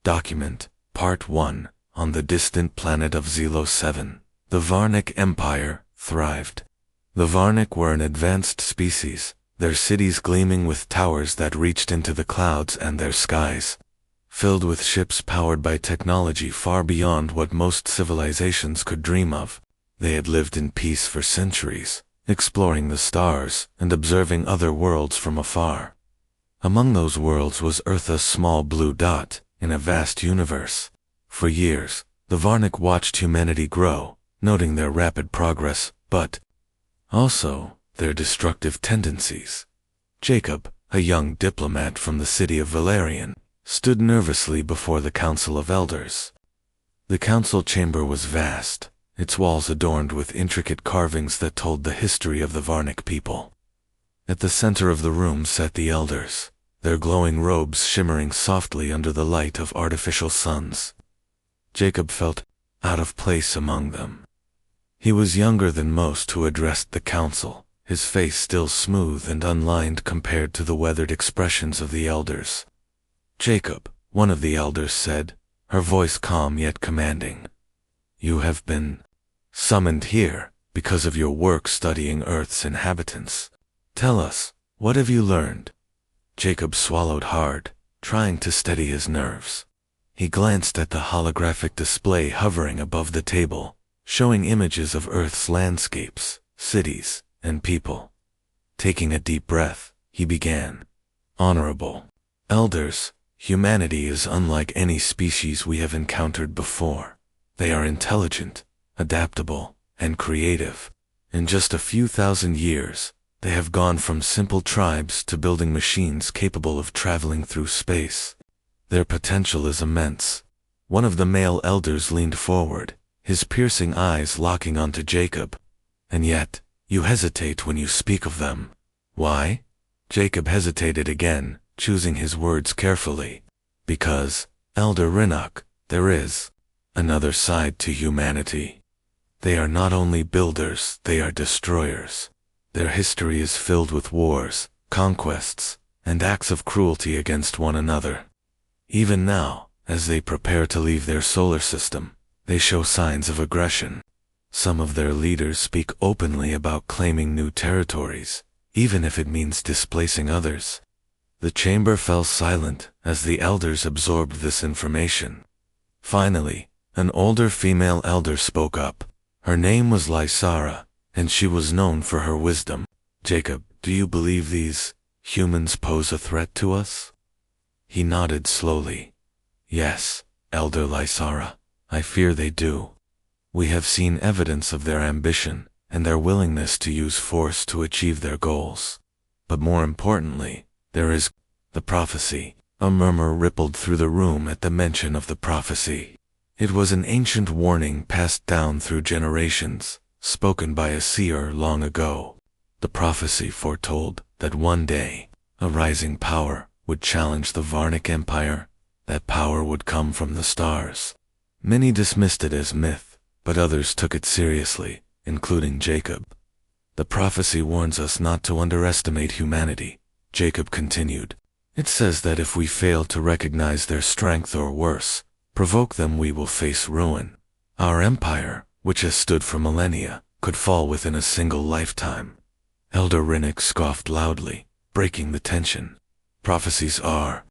Document, Part 1, on the distant planet of Zelo 7, the Varnic Empire thrived. The Varnic were an advanced species, their cities gleaming with towers that reached into the clouds and their skies, filled with ships powered by technology far beyond what most civilizations could dream of. They had lived in peace for centuries, exploring the stars and observing other worlds from afar. Among those worlds was Earth, a small blue dot in a vast universe. For years, the Varnic watched humanity grow, noting their rapid progress, but also their destructive tendencies. Jacob, a young diplomat from the city of Valerian, stood nervously before the Council of Elders. The council chamber was vast, its walls adorned with intricate carvings that told the history of the Varnic people. At the center of the room sat the elders, their glowing robes shimmering softly under the light of artificial suns. Jacob felt out of place among them. He was younger than most who addressed the council, his face still smooth and unlined compared to the weathered expressions of the elders. "Jacob," one of the elders said, her voice calm yet commanding. "You have been summoned here because of your work studying Earth's inhabitants. Tell us, what have you learned?" Jacob swallowed hard, trying to steady his nerves. He glanced at the holographic display hovering above the table, showing images of Earth's landscapes, cities, and people. Taking a deep breath, he began. "Honorable elders, humanity is unlike any species we have encountered before. They are intelligent, adaptable, and creative. In just a few thousand years, they have gone from simple tribes to building machines capable of traveling through space. Their potential is immense." One of the male elders leaned forward, his piercing eyes locking onto Jacob. "And yet, you hesitate when you speak of them. Why?" Jacob hesitated again, choosing his words carefully. "Because, Elder Rinnock, there is another side to humanity. They are not only builders, they are destroyers. Their history is filled with wars, conquests, and acts of cruelty against one another. Even now, as they prepare to leave their solar system, they show signs of aggression. Some of their leaders speak openly about claiming new territories, even if it means displacing others." The chamber fell silent as the elders absorbed this information. Finally, an older female elder spoke up. Her name was Lysara, and she was known for her wisdom. "Jacob, do you believe these humans pose a threat to us?" He nodded slowly. "Yes, Elder Lysara, I fear they do. We have seen evidence of their ambition and their willingness to use force to achieve their goals. But more importantly, there is the prophecy." A murmur rippled through the room at the mention of the prophecy. It was an ancient warning passed down through generations, spoken by a seer long ago. The prophecy foretold that one day, a rising power would challenge the Varnic Empire. That power would come from the stars. Many dismissed it as myth, but others took it seriously, including Jacob. "The prophecy warns us not to underestimate humanity," Jacob continued. "It says that if we fail to recognize their strength or worse, provoke them, we will face ruin. Our empire, which has stood for millennia, could fall within a single lifetime." Elder Rinnock scoffed loudly, breaking the tension. "Prophecies are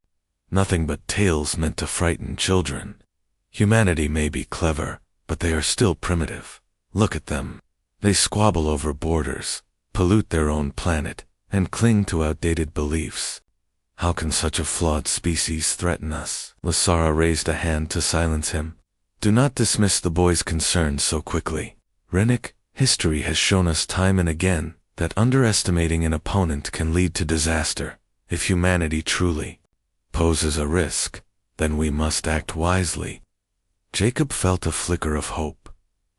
nothing but tales meant to frighten children. Humanity may be clever, but they are still primitive. Look at them. They squabble over borders, pollute their own planet, and cling to outdated beliefs. How can such a flawed species threaten us?" Lysara raised a hand to silence him. "Do not dismiss the boy's concerns so quickly. Rinnock, history has shown us time and again that underestimating an opponent can lead to disaster. If humanity truly poses a risk, then we must act wisely." Jacob felt a flicker of hope.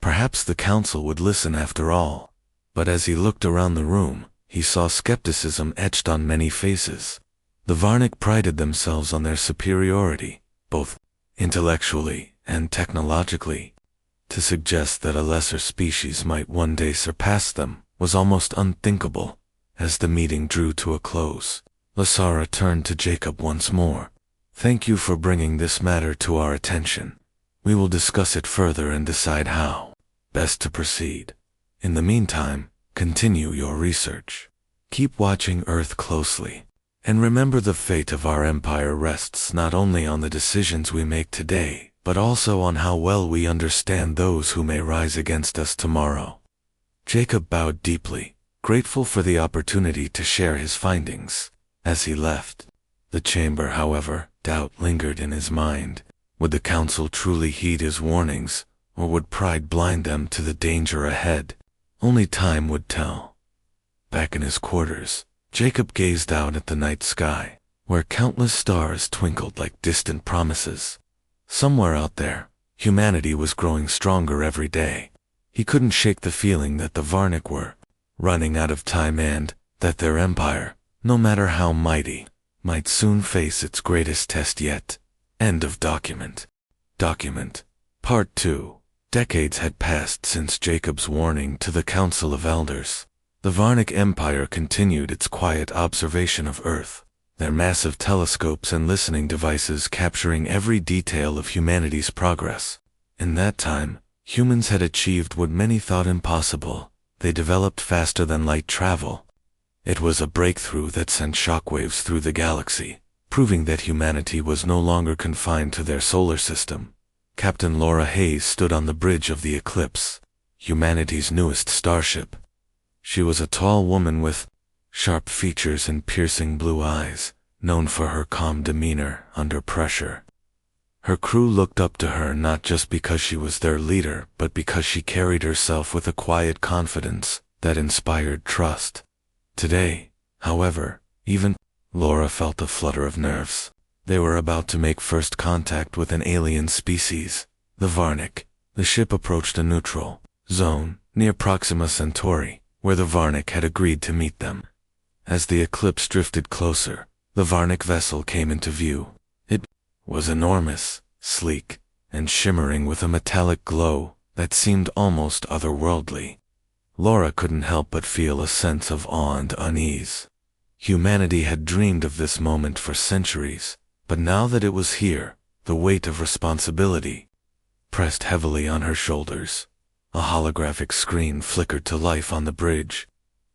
Perhaps the council would listen after all. But as he looked around the room, he saw skepticism etched on many faces. The Varnic prided themselves on their superiority, both intellectually and technologically. To suggest that a lesser species might one day surpass them was almost unthinkable. As the meeting drew to a close, Lysara turned to Jacob once more. Thank you for bringing this matter to our attention. We will discuss it further and decide how best to proceed. In the meantime, continue your research. Keep watching Earth closely. And remember, the fate of our empire rests not only on the decisions we make today, but also on how well we understand those who may rise against us tomorrow. Jacob bowed deeply, grateful for the opportunity to share his findings. As he left the chamber, however, doubt lingered in his mind. Would the council truly heed his warnings, or would pride blind them to the danger ahead? Only time would tell. Back in his quarters, Jacob gazed out at the night sky, where countless stars twinkled like distant promises. Somewhere out there, humanity was growing stronger every day. He couldn't shake the feeling that the Varnik were running out of time and that their empire, no matter how mighty, might soon face its greatest test yet. End of document. Document. Part 2. Decades had passed since Jacob's warning to the Council of Elders. The Varnik Empire continued its quiet observation of Earth, their massive telescopes and listening devices capturing every detail of humanity's progress. In that time, humans had achieved what many thought impossible. They developed faster than light travel. It was a breakthrough that sent shockwaves through the galaxy, proving that humanity was no longer confined to their solar system. Captain Laura Hayes stood on the bridge of the Eclipse, humanity's newest starship. She was a tall woman with sharp features and piercing blue eyes, known for her calm demeanor under pressure. Her crew looked up to her not just because she was their leader, but because she carried herself with a quiet confidence that inspired trust. Today, however, even Laura felt a flutter of nerves. They were about to make first contact with an alien species, the Varnik. The ship approached a neutral zone near Proxima Centauri, where the Varnik had agreed to meet them. As the Eclipse drifted closer, the Varnik vessel came into view. It was enormous, sleek, and shimmering with a metallic glow that seemed almost otherworldly. Laura couldn't help but feel a sense of awe and unease. Humanity had dreamed of this moment for centuries, but now that it was here, the weight of responsibility pressed heavily on her shoulders. A holographic screen flickered to life on the bridge,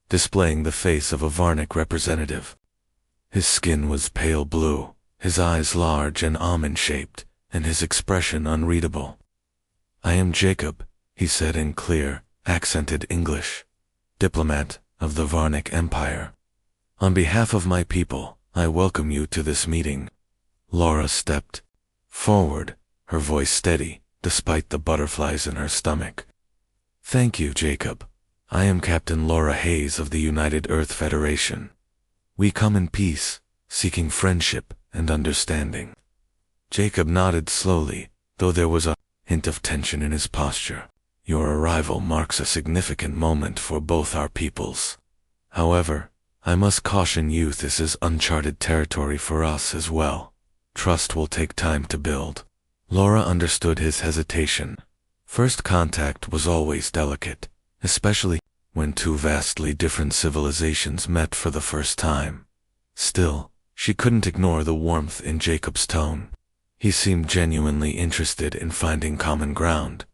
displaying the face of a Varnik representative. His skin was pale blue, his eyes large and almond-shaped, and his expression unreadable. "I am Jacob," he said in clear, accented English, "diplomat of the Varnik Empire. On behalf of my people, I welcome you to this meeting." Laura stepped forward, her voice steady, despite the butterflies in her stomach. "Thank you, Jacob. I am Captain Laura Hayes of the United Earth Federation. We come in peace, seeking friendship and understanding." Jacob nodded slowly, though there was a hint of tension in his posture. "Your arrival marks a significant moment for both our peoples. However, I must caution you, this is uncharted territory for us as well. Trust will take time to build." Laura understood his hesitation. First contact was always delicate, especially when two vastly different civilizations met for the first time. Still, she couldn't ignore the warmth in Jacob's tone. He seemed genuinely interested in finding common ground.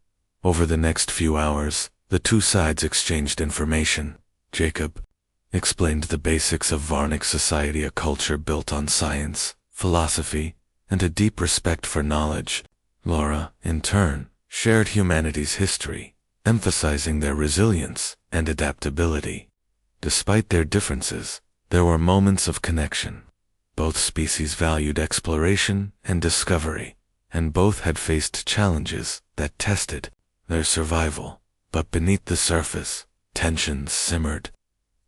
Over the next few hours, the two sides exchanged information. Jacob explained the basics of Varnik society, a culture built on science, philosophy, and a deep respect for knowledge. Laura, in turn, shared humanity's history, emphasizing their resilience and adaptability. Despite their differences, there were moments of connection. Both species valued exploration and discovery, and both had faced challenges that tested their survival. But beneath the surface, tensions simmered.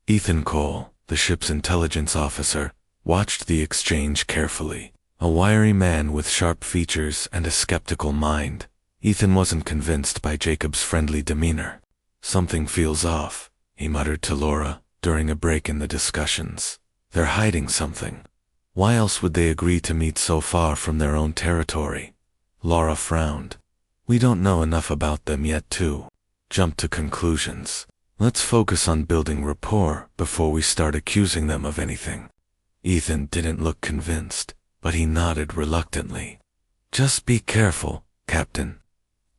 Ethan Cole, the ship's intelligence officer, watched the exchange carefully. A wiry man with sharp features and a skeptical mind, Ethan wasn't convinced by Jacob's friendly demeanor. "Something feels off," he muttered to Laura during a break in the discussions. "They're hiding something. Why else would they agree to meet so far from their own territory?" Laura frowned. "We don't know enough about them yet to jump to conclusions. Let's focus on building rapport before we start accusing them of anything." Ethan didn't look convinced. but he nodded reluctantly. Just be careful, Captain.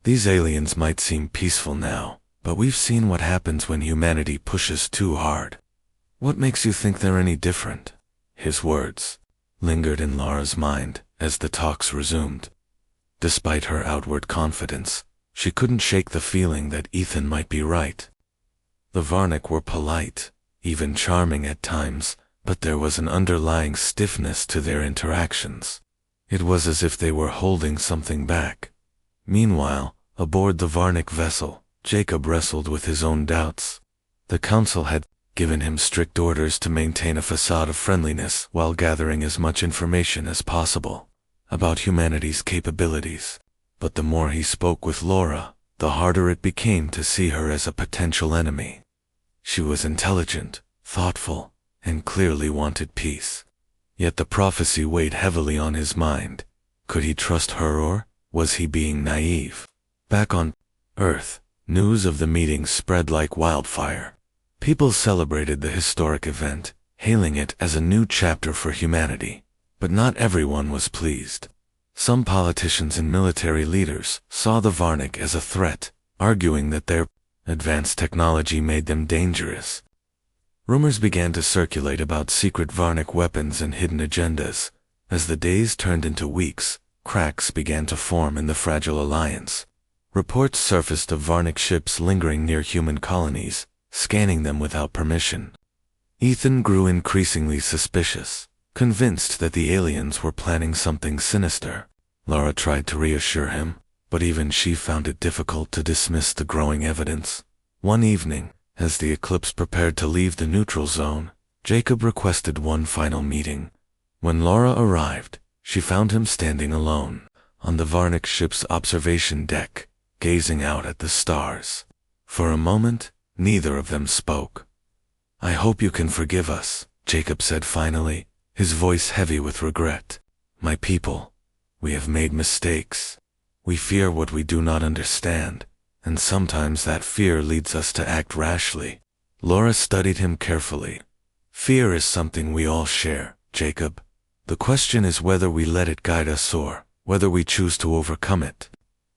These aliens might seem peaceful now, but we've seen what happens when humanity pushes too hard. What makes you think they're any different? His words lingered in Laura's mind as the talks resumed. Despite her outward confidence, she couldn't shake the feeling that Ethan might be right. The Varnik were polite, even charming at times, but there was an underlying stiffness to their interactions. It was as if they were holding something back. Meanwhile, aboard the Varnik vessel, Jacob wrestled with his own doubts. The Council had given him strict orders to maintain a facade of friendliness while gathering as much information as possible about humanity's capabilities. But the more he spoke with Laura, the harder it became to see her as a potential enemy. She was intelligent, thoughtful, and clearly wanted peace. Yet the prophecy weighed heavily on his mind. Could he trust her, or was he being naive? Back on Earth, news of the meeting spread like wildfire. People celebrated the historic event, hailing it as a new chapter for humanity. But not everyone was pleased. Some politicians and military leaders saw the Varnik as a threat, arguing that their advanced technology made them dangerous. Rumors began to circulate about secret Varnik weapons and hidden agendas. As the days turned into weeks, cracks began to form in the fragile alliance. Reports surfaced of Varnik ships lingering near human colonies, scanning them without permission. Ethan grew increasingly suspicious, convinced that the aliens were planning something sinister. Laura tried to reassure him, but even she found it difficult to dismiss the growing evidence. One evening, as the Eclipse prepared to leave the neutral zone, Jacob requested one final meeting. When Laura arrived, she found him standing alone on the Varnik ship's observation deck, gazing out at the stars. For a moment, neither of them spoke. "I hope you can forgive us," Jacob said finally, his voice heavy with regret. "My people, we have made mistakes. We fear what we do not understand, and sometimes that fear leads us to act rashly." Laura studied him carefully. "Fear is something we all share, Jacob. The question is whether we let it guide us or whether we choose to overcome it."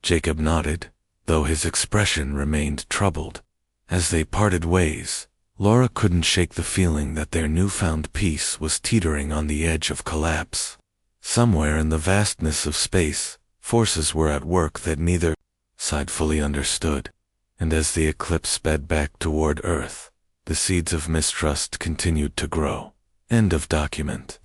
Jacob nodded, though his expression remained troubled. As they parted ways, Laura couldn't shake the feeling that their newfound peace was teetering on the edge of collapse. Somewhere in the vastness of space, forces were at work that neither side fully understood. And as the Eclipse sped back toward Earth, the seeds of mistrust continued to grow. End of document.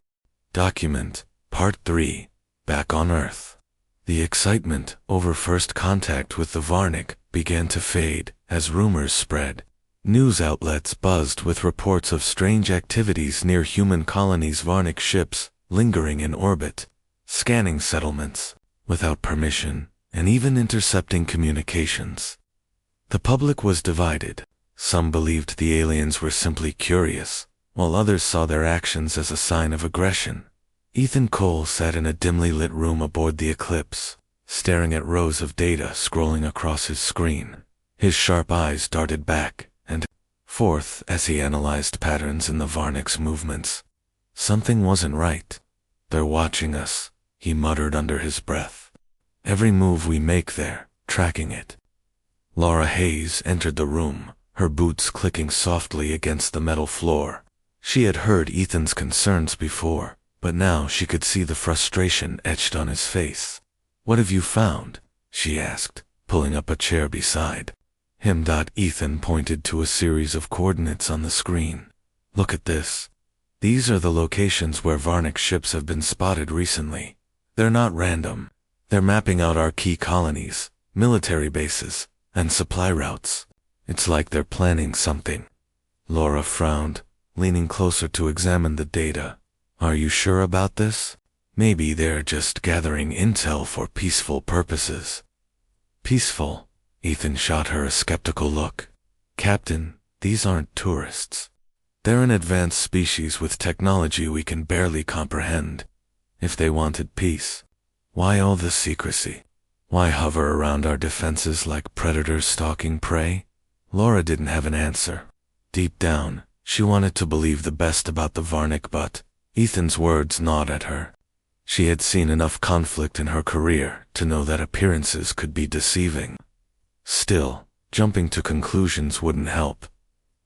Document, Part 3, Back on Earth. The excitement over first contact with the Varnik began to fade as rumors spread. News outlets buzzed with reports of strange activities near human colonies, Varnik ships lingering in orbit, scanning settlements without permission, and even intercepting communications. The public was divided. Some believed the aliens were simply curious, while others saw their actions as a sign of aggression. Ethan Cole sat in a dimly lit room aboard the Eclipse, staring at rows of data scrolling across his screen. His sharp eyes darted back and forth as he analyzed patterns in the Varnik's movements. Something wasn't right. "They're watching us," he muttered under his breath. "Every move we make they're tracking it." Laura Hayes entered the room, her boots clicking softly against the metal floor. She had heard Ethan's concerns before, but now she could see the frustration etched on his face. "What have you found?" she asked, pulling up a chair beside him. Ethan pointed to a series of coordinates on the screen. "Look at this. These are the locations where Varnik ships have been spotted recently. They're not random. They're mapping out our key colonies, military bases, and supply routes. It's like they're planning something." Laura frowned, leaning closer to examine the data. "Are you sure about this? Maybe they're just gathering intel for peaceful purposes." "Peaceful?" Ethan shot her a skeptical look. "Captain, these aren't tourists. They're an advanced species with technology we can barely comprehend. If they wanted peace, why all the secrecy? Why hover around our defenses like predators stalking prey?" Laura didn't have an answer. Deep down, she wanted to believe the best about the Varnik, but Ethan's words gnawed at her. She had seen enough conflict in her career to know that appearances could be deceiving. Still, jumping to conclusions wouldn't help.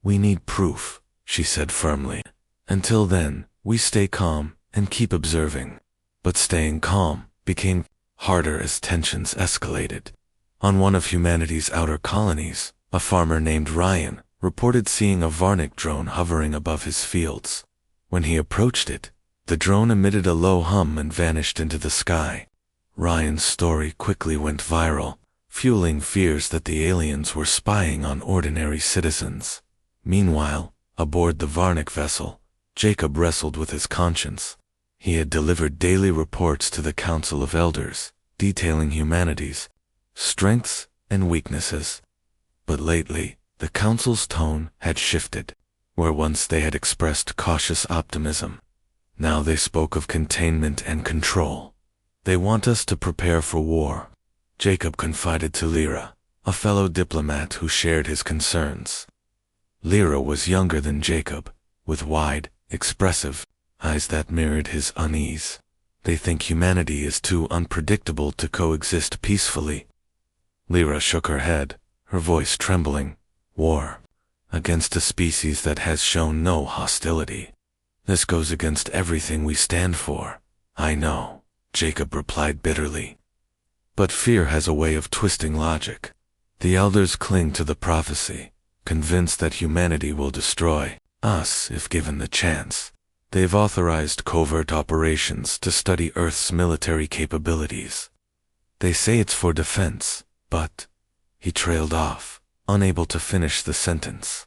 "We need proof," she said firmly. "Until then, we stay calm and keep observing." But staying calm became harder as tensions escalated. On one of humanity's outer colonies, a farmer named Ryan reported seeing a Varnic drone hovering above his fields. When he approached it, the drone emitted a low hum and vanished into the sky. Ryan's story quickly went viral, fueling fears that the aliens were spying on ordinary citizens. Meanwhile, aboard the Varnic vessel, Jacob wrestled with his conscience. He had delivered daily reports to the Council of Elders, detailing humanity's strengths and weaknesses. But lately, the Council's tone had shifted. Where once they had expressed cautious optimism, now they spoke of containment and control. "They want us to prepare for war," Jacob confided to Lyra, a fellow diplomat who shared his concerns. Lyra was younger than Jacob, with wide, expressive eyes that mirrored his unease. "They think humanity is too unpredictable to coexist peacefully." Lyra shook her head, her voice trembling. "War against a species that has shown no hostility. This goes against everything we stand for." "I know," Jacob replied bitterly. "But fear has a way of twisting logic. The elders cling to the prophecy, convinced that humanity will destroy us if given the chance. They've authorized covert operations to study Earth's military capabilities. They say it's for defense, but—" He trailed off, unable to finish the sentence.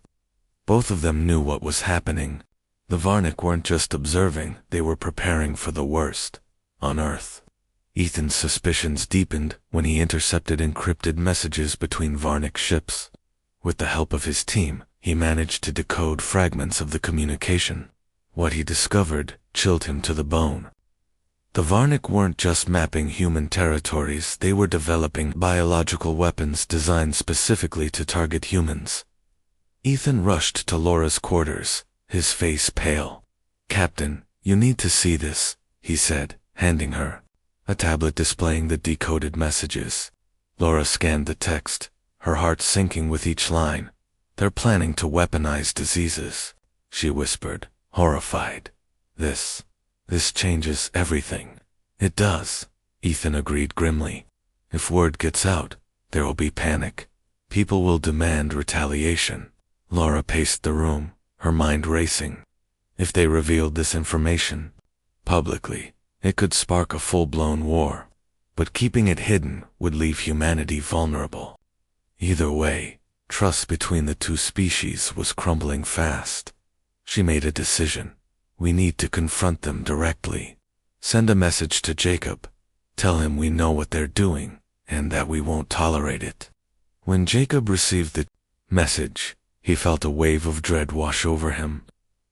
Both of them knew what was happening. The Varnic weren't just observing, they were preparing for the worst. On Earth. Ethan's suspicions deepened when he intercepted encrypted messages between Varnic ships. With the help of his team, he managed to decode fragments of the communication. What he discovered chilled him to the bone. The Varnic weren't just mapping human territories, they were developing biological weapons designed specifically to target humans. Ethan rushed to Laura's quarters, his face pale. "Captain, you need to see this," he said, handing her a tablet displaying the decoded messages. Laura scanned the text, her heart sinking with each line. "They're planning to weaponize diseases," she whispered, horrified. This changes everything." "It does," Ethan agreed grimly. "If word gets out, there will be panic. People will demand retaliation." Laura paced the room, her mind racing. If they revealed this information publicly, it could spark a full-blown war. But keeping it hidden would leave humanity vulnerable. Either way, trust between the two species was crumbling fast. She made a decision. "We need to confront them directly. Send a message to Jacob. Tell him we know what they're doing, and that we won't tolerate it." When Jacob received the message, he felt a wave of dread wash over him.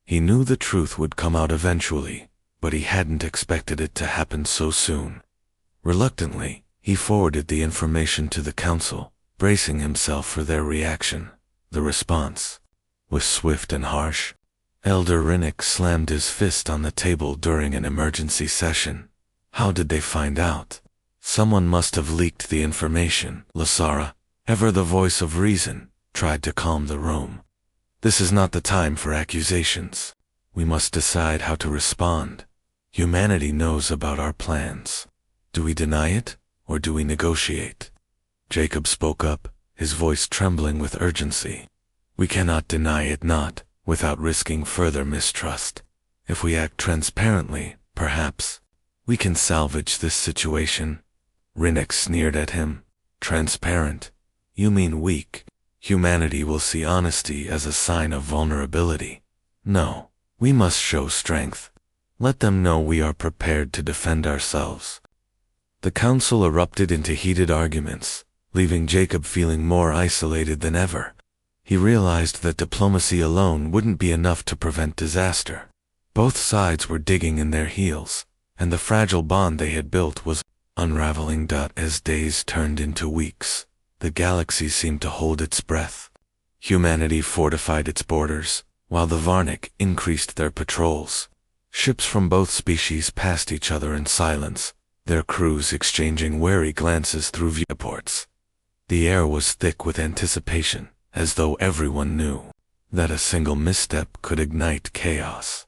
He knew the truth would come out eventually, but he hadn't expected it to happen so soon. Reluctantly, he forwarded the information to the council, bracing himself for their reaction. The response was swift and harsh. Elder Rinnick slammed his fist on the table during an emergency session. "How did they find out? Someone must have leaked the information." Lasara, ever the voice of reason, tried to calm the room. "This is not the time for accusations. We must decide how to respond. Humanity knows about our plans. Do we deny it, or do we negotiate?" Jacob spoke up, his voice trembling with urgency. "We cannot deny it not, without risking further mistrust. If we act transparently, perhaps, we can salvage this situation." Rinnick sneered at him. "Transparent? You mean weak. Humanity will see honesty as a sign of vulnerability. No, we must show strength. Let them know we are prepared to defend ourselves." The council erupted into heated arguments, leaving Jacob feeling more isolated than ever. He realized that diplomacy alone wouldn't be enough to prevent disaster. Both sides were digging in their heels, and the fragile bond they had built was unraveling. As days turned into weeks, the galaxy seemed to hold its breath. Humanity fortified its borders, while the Varnic increased their patrols. Ships from both species passed each other in silence, their crews exchanging wary glances through viewports. The air was thick with anticipation, as though everyone knew that a single misstep could ignite chaos.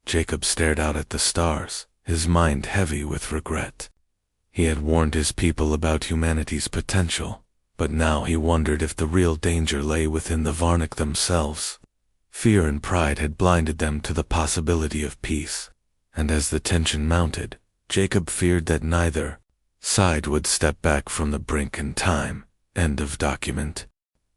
Jacob stared out at the stars, his mind heavy with regret. He had warned his people about humanity's potential, but now he wondered if the real danger lay within the Varnik themselves. Fear and pride had blinded them to the possibility of peace, and as the tension mounted, Jacob feared that neither side would step back from the brink in time. End of document.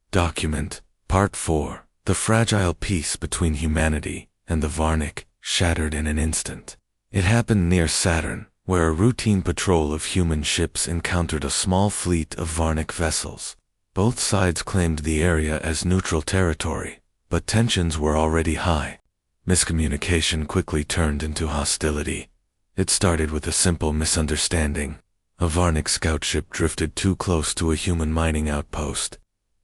Document, Part 4. The fragile peace between humanity and the Varnik shattered in an instant. It happened near Saturn, where a routine patrol of human ships encountered a small fleet of Varnik vessels. Both sides claimed the area as neutral territory, but tensions were already high. Miscommunication quickly turned into hostility. It started with a simple misunderstanding. A Varnik scout ship drifted too close to a human mining outpost.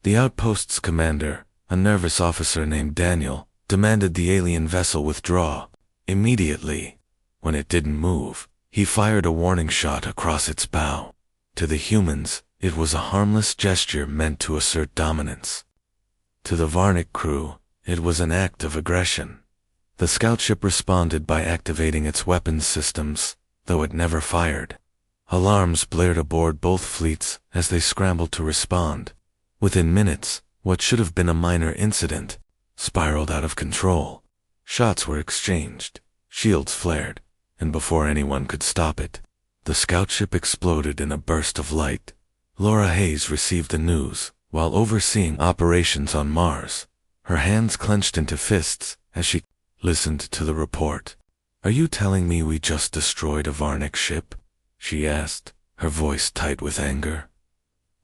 The outpost's commander, a nervous officer named Daniel, demanded the alien vessel withdraw immediately. When it didn't move, he fired a warning shot across its bow. To the humans, it was a harmless gesture meant to assert dominance. To the Varnik crew, it was an act of aggression. The scout ship responded by activating its weapons systems, though it never fired. Alarms blared aboard both fleets as they scrambled to respond. Within minutes, what should have been a minor incident spiraled out of control. Shots were exchanged, shields flared, and before anyone could stop it, the scout ship exploded in a burst of light. Laura Hayes received the news while overseeing operations on Mars. Her hands clenched into fists as she listened to the report. "Are you telling me we just destroyed a Varnik ship?" she asked, her voice tight with anger.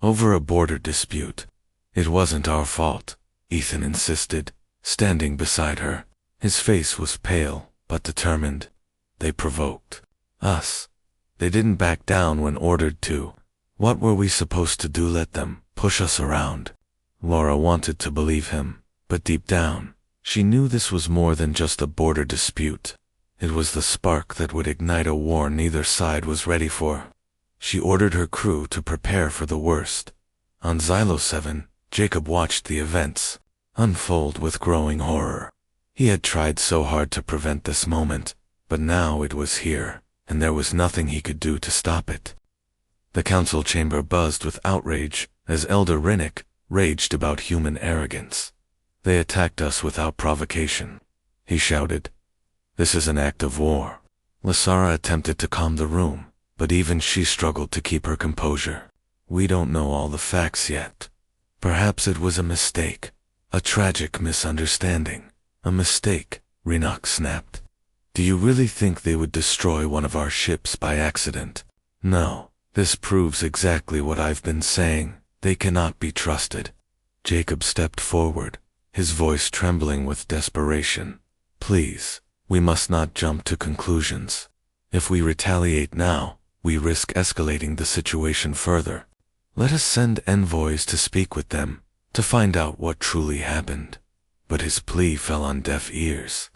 "Over a border dispute. It wasn't our fault," Ethan insisted, standing beside her. His face was pale, but determined. "They provoked us. They didn't back down when ordered to. What were we supposed to do? Let them push us around?" Laura wanted to believe him, but deep down, she knew this was more than just a border dispute. It was the spark that would ignite a war neither side was ready for. She ordered her crew to prepare for the worst. On Xylo 7, Jacob watched the events unfold with growing horror. He had tried so hard to prevent this moment, but now it was here, and there was nothing he could do to stop it. The council chamber buzzed with outrage as Elder Rinnick raged about human arrogance. "They attacked us without provocation," he shouted. "This is an act of war." Lasara attempted to calm the room, but even she struggled to keep her composure. "We don't know all the facts yet. Perhaps it was a mistake, a tragic misunderstanding." "A mistake," Rinnock snapped. "Do you really think they would destroy one of our ships by accident?" "No. This proves exactly what I've been saying. They cannot be trusted." Jacob stepped forward, his voice trembling with desperation. "Please, we must not jump to conclusions. If we retaliate now, we risk escalating the situation further. Let us send envoys to speak with them, to find out what truly happened." But his plea fell on deaf ears.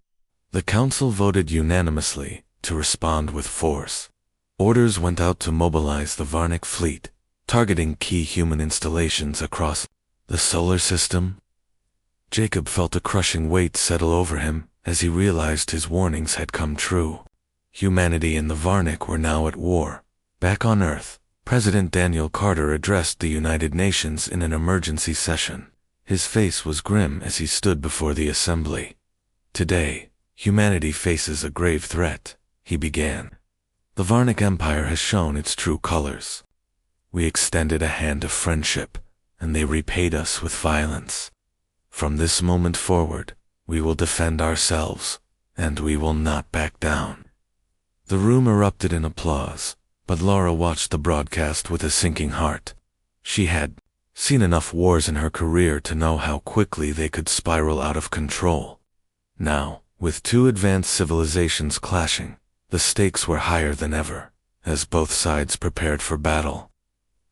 The council voted unanimously to respond with force. Orders went out to mobilize the Varnik fleet, targeting key human installations across the solar system. Jacob felt a crushing weight settle over him as he realized his warnings had come true. Humanity and the Varnik were now at war. Back on Earth, President Daniel Carter addressed the United Nations in an emergency session. His face was grim as he stood before the assembly. "Today, humanity faces a grave threat," he began. "The Varnik Empire has shown its true colors. We extended a hand of friendship, and they repaid us with violence. From this moment forward, we will defend ourselves, and we will not back down." The room erupted in applause, but Laura watched the broadcast with a sinking heart. She had seen enough wars in her career to know how quickly they could spiral out of control. Now, with two advanced civilizations clashing, the stakes were higher than ever, as both sides prepared for battle.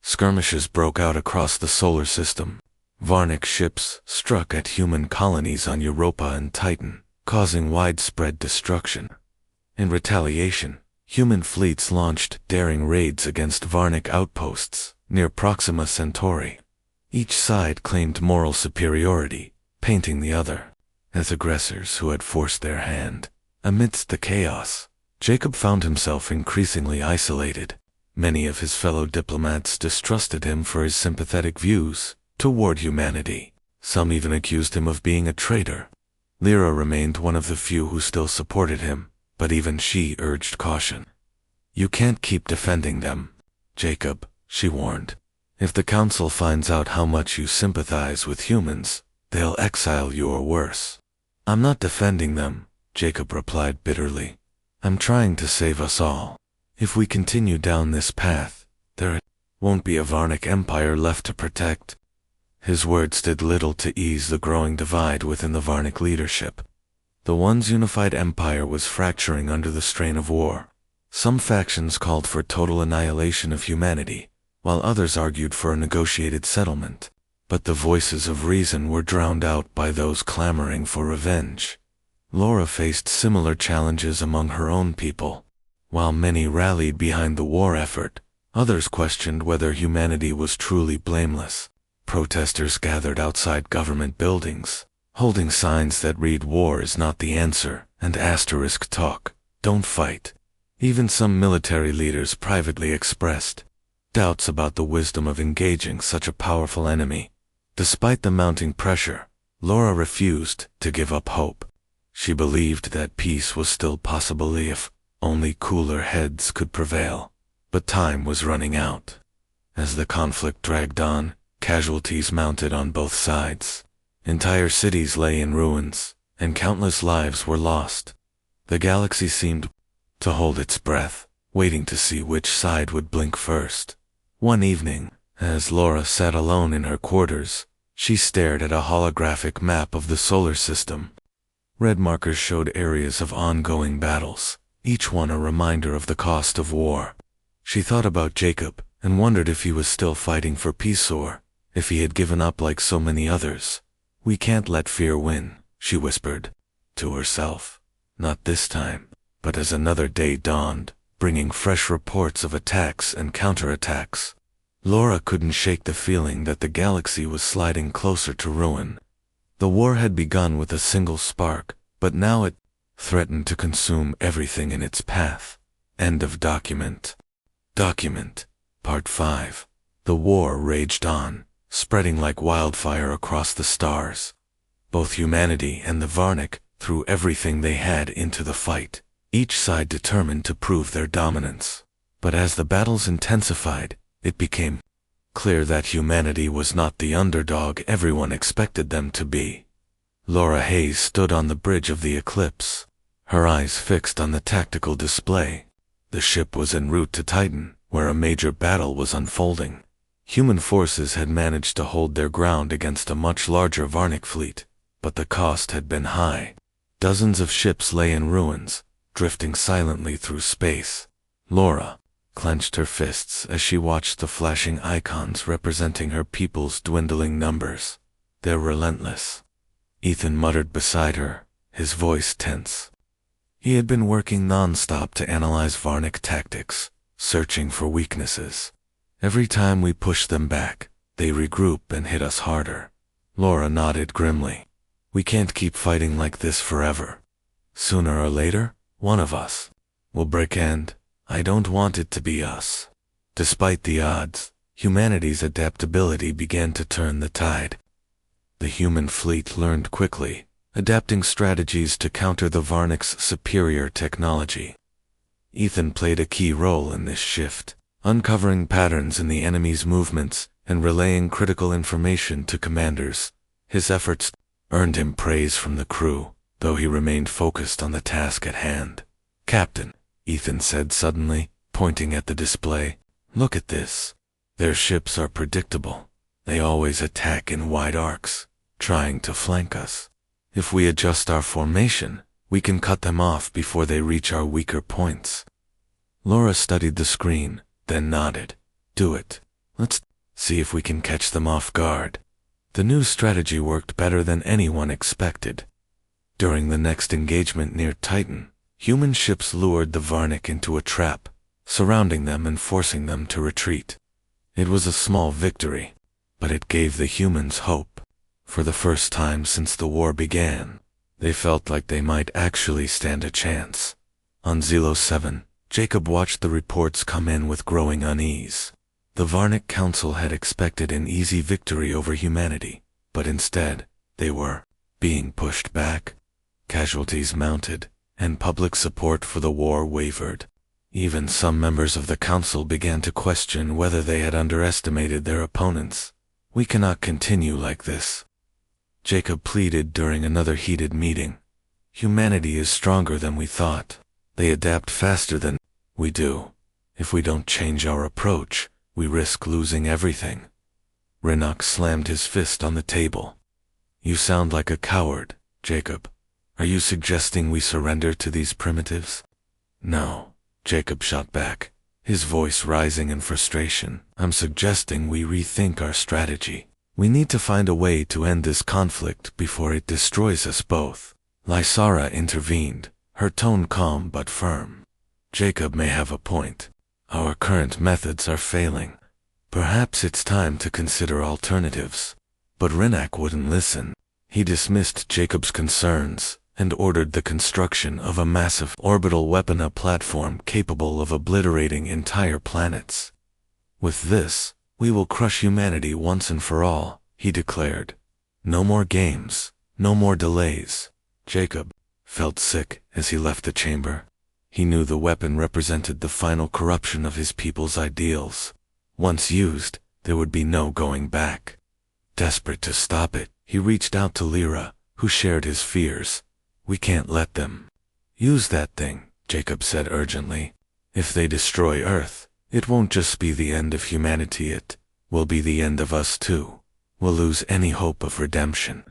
Skirmishes broke out across the solar system. Varnik ships struck at human colonies on Europa and Titan, causing widespread destruction. In retaliation, human fleets launched daring raids against Varnic outposts near Proxima Centauri. Each side claimed moral superiority, painting the other as aggressors who had forced their hand. Amidst the chaos, Jacob found himself increasingly isolated. Many of his fellow diplomats distrusted him for his sympathetic views toward humanity. Some even accused him of being a traitor. Lyra remained one of the few who still supported him, but even she urged caution. "You can't keep defending them, Jacob," she warned. "If the Council finds out how much you sympathize with humans, they'll exile you or worse." "I'm not defending them," Jacob replied bitterly. "I'm trying to save us all. If we continue down this path, there won't be a Varnic empire left to protect." His words did little to ease the growing divide within the Varnic leadership. The once unified empire was fracturing under the strain of war. Some factions called for total annihilation of humanity, while others argued for a negotiated settlement. But the voices of reason were drowned out by those clamoring for revenge. Laura faced similar challenges among her own people. While many rallied behind the war effort, others questioned whether humanity was truly blameless. Protesters gathered outside government buildings, holding signs that read "War is not the answer" and *talk, "Don't fight." Even some military leaders privately expressed doubts about the wisdom of engaging such a powerful enemy. Despite the mounting pressure, Laura refused to give up hope. She believed that peace was still possible if only cooler heads could prevail. But time was running out. As the conflict dragged on, casualties mounted on both sides. Entire cities lay in ruins, and countless lives were lost. The galaxy seemed to hold its breath, waiting to see which side would blink first. One evening, as Laura sat alone in her quarters, she stared at a holographic map of the solar system. Red markers showed areas of ongoing battles, each one a reminder of the cost of war. She thought about Jacob and wondered if he was still fighting for peace or if he had given up like so many others. "We can't let fear win," she whispered to herself. Not this time. But as another day dawned, bringing fresh reports of attacks and counterattacks, Laura couldn't shake the feeling that the galaxy was sliding closer to ruin. The war had begun with a single spark, but now it threatened to consume everything in its path. End of document. Document. Part 5. The war raged on, spreading like wildfire across the stars. Both humanity and the Varnic threw everything they had into the fight, each side determined to prove their dominance. But as the battles intensified, it became clear that humanity was not the underdog everyone expected them to be. Laura Hayes stood on the bridge of the Eclipse, her eyes fixed on the tactical display. The ship was en route to Titan, where a major battle was unfolding. Human forces had managed to hold their ground against a much larger Varnic fleet, but the cost had been high. Dozens of ships lay in ruins, drifting silently through space. Laura clenched her fists as she watched the flashing icons representing her people's dwindling numbers. "They're relentless," Ethan muttered beside her, his voice tense. He had been working non-stop to analyze Varnic tactics, searching for weaknesses. "Every time we push them back, they regroup and hit us harder." Laura nodded grimly. "We can't keep fighting like this forever. Sooner or later, one of us will break, and I don't want it to be us." Despite the odds, humanity's adaptability began to turn the tide. The human fleet learned quickly, adapting strategies to counter the Varnic's superior technology. Ethan played a key role in this shift, uncovering patterns in the enemy's movements and relaying critical information to commanders. His efforts earned him praise from the crew, though he remained focused on the task at hand. "Captain," Ethan said suddenly, pointing at the display, "look at this. Their ships are predictable. They always attack in wide arcs, trying to flank us. If we adjust our formation, we can cut them off before they reach our weaker points." Laura studied the screen, then nodded. "Do it. Let's see if we can catch them off guard." The new strategy worked better than anyone expected. During the next engagement near Titan, Human ships lured the Varnik into a trap, surrounding them and forcing them to retreat. It was a small victory, but it gave the humans hope. For the first time since the war began, they felt like they might actually stand a chance. On Zelo 7, Jacob watched the reports come in with growing unease. The Varnik Council had expected an easy victory over humanity, but instead, they were being pushed back. Casualties mounted, and public support for the war wavered. Even some members of the council began to question whether they had underestimated their opponents. "We cannot continue like this," Jacob pleaded during another heated meeting. "Humanity is stronger than we thought. They adapt faster than we do. If we don't change our approach, we risk losing everything." Renok slammed his fist on the table. "You sound like a coward, Jacob. Are you suggesting we surrender to these primitives?" "No," Jacob shot back, his voice rising in frustration. "I'm suggesting we rethink our strategy. We need to find a way to end this conflict before it destroys us both." Lysara intervened, her tone calm but firm. "Jacob may have a point. Our current methods are failing. Perhaps it's time to consider alternatives." But Renok wouldn't listen. He dismissed Jacob's concerns and ordered the construction of a massive orbital weapon platform capable of obliterating entire planets. "With this, we will crush humanity once and for all," he declared. "No more games, no more delays." Jacob felt sick as he left the chamber. He knew the weapon represented the final corruption of his people's ideals. Once used, there would be no going back. Desperate to stop it, he reached out to Lyra, who shared his fears. "We can't let them use that thing," Jacob said urgently. "If they destroy Earth, it won't just be the end of humanity, it will be the end of us too. We'll lose any hope of redemption."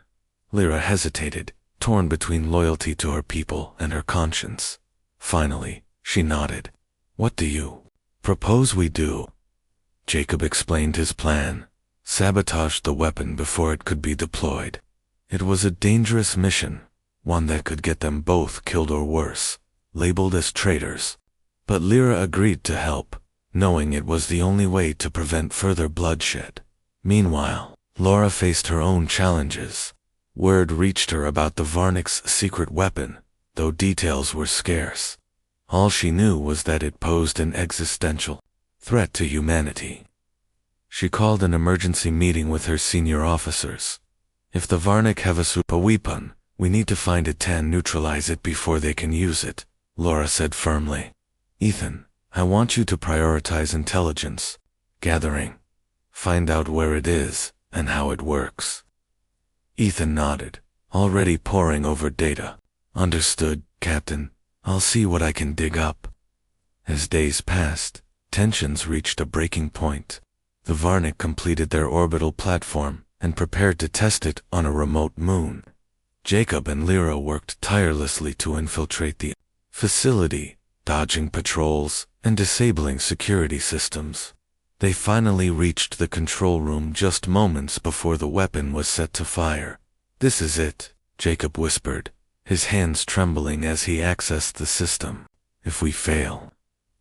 Lyra hesitated, torn between loyalty to her people and her conscience. Finally, she nodded. "What do you propose we do?" Jacob explained his plan. Sabotage the weapon before it could be deployed. It was a dangerous mission, one that could get them both killed or worse, labeled as traitors. But Lyra agreed to help, knowing it was the only way to prevent further bloodshed. Meanwhile, Laura faced her own challenges. Word reached her about the Varnik's secret weapon, though details were scarce. All she knew was that it posed an existential threat to humanity. She called an emergency meeting with her senior officers. "If the Varnik have a super weapon, we need to find it and neutralize it before they can use it," Laura said firmly. "Ethan, I want you to prioritize intelligence gathering. Find out where it is and how it works." Ethan nodded, already poring over data. "Understood, Captain. I'll see what I can dig up." As days passed, tensions reached a breaking point. The Varnik completed their orbital platform and prepared to test it on a remote moon. Jacob and Lyra worked tirelessly to infiltrate the facility, dodging patrols and disabling security systems. They finally reached the control room just moments before the weapon was set to fire. "This is it," Jacob whispered, his hands trembling as he accessed the system. "If we fail."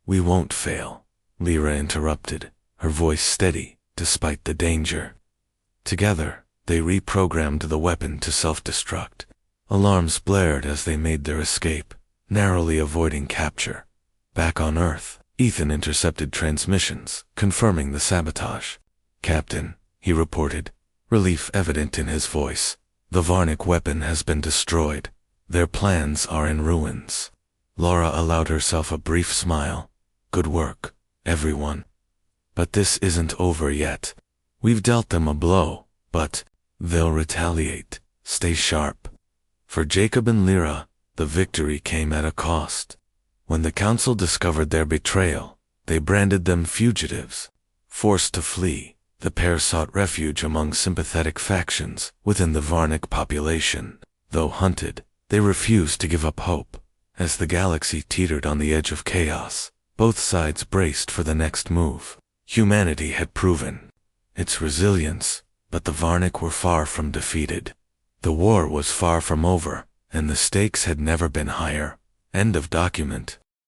"We won't fail," Lyra interrupted, her voice steady despite the danger. Together, they reprogrammed the weapon to self-destruct. Alarms blared as they made their escape, narrowly avoiding capture. Back on Earth, Ethan intercepted transmissions, confirming the sabotage. "Captain," he reported, relief evident in his voice, "the Varnik weapon has been destroyed. Their plans are in ruins." Laura allowed herself a brief smile. "Good work, everyone. But this isn't over yet. We've dealt them a blow, but they'll retaliate. Stay sharp." For Jacob and Lyra, the victory came at a cost. When the council discovered their betrayal, they branded them fugitives. Forced to flee, the pair sought refuge among sympathetic factions within the Varnik population. Though hunted, they refused to give up hope. As the galaxy teetered on the edge of chaos, both sides braced for the next move. Humanity had proven its resilience, but the Varnik were far from defeated. The war was far from over, and the stakes had never been higher. End of document.